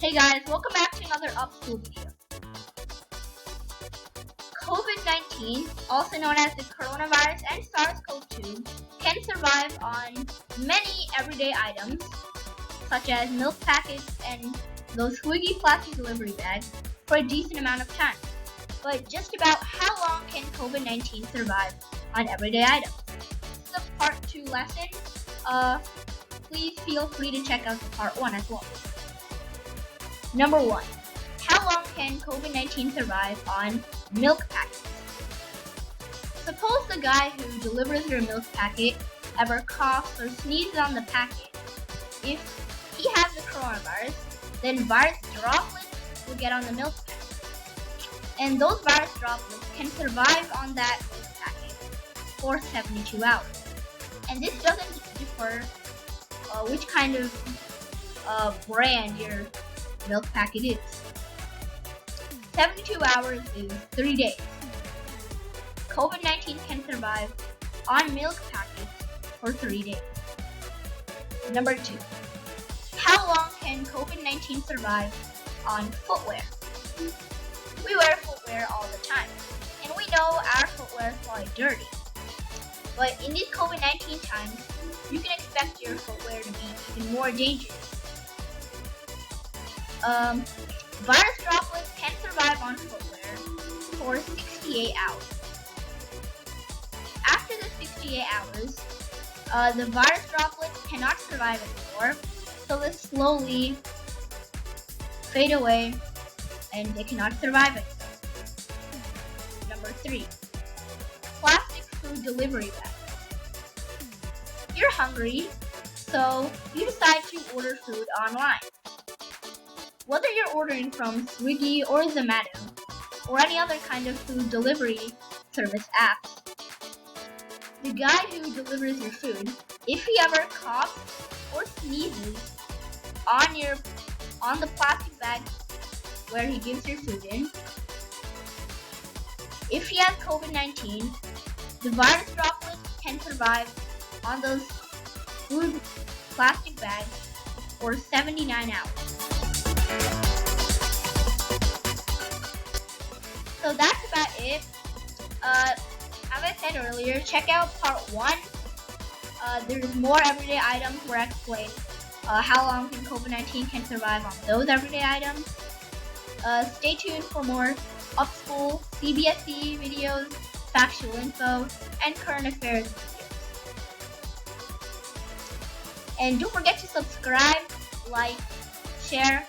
Hey guys, welcome back to another Up School video. Covid-19, also known as the coronavirus and SARS-CoV-2, can survive on many everyday items, such as milk packets and those squiggy plastic delivery bags, for a decent amount of time. But just about how long can Covid-19 survive on everyday items? This is a part 2 lesson. Please feel free to check out the part 1 as well. Number 1. How long can Covid-19 survive on milk packets? Suppose the guy who delivers your milk packet ever coughs or sneezes on the packet. If he has the coronavirus, then virus droplets will get on the milk packet. And those virus droplets can survive on that milk packet for 72 hours. And this doesn't differ which kind of brand your milk packet is. 72 hours is 3 days. Covid-19 can survive on milk packets for 3 days. Number 2. How long can Covid-19 survive on footwear? We wear footwear all the time, and we know our footwear is probably dirty. But in these Covid-19 times, you can expect your footwear to be even more dangerous. Virus droplets can survive on footwear for 68 hours. After the 68 hours, the virus droplets cannot survive anymore, so they slowly fade away and they cannot survive anymore. Number 3. Plastic food delivery bags. You're hungry, so you decide to order food online. Whether you're ordering from Swiggy or Zomato, or any other kind of food delivery service apps, the guy who delivers your food, if he ever coughs or sneezes on the plastic bag where he gives your food in, if he has Covid-19, the virus droplets can survive on those food plastic bags for 79 hours. So that's about it. As I said earlier, check out part 1. There's more everyday items where I explain how long Covid-19 can survive on those everyday items. Stay tuned for more Up-School, CBSE videos, factual info, and current affairs videos. And don't forget to subscribe, like, share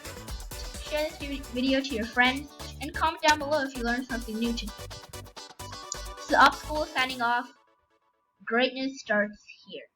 this video to your friends, and comment down below if you learned something new today. This is Up School signing off. Greatness starts here.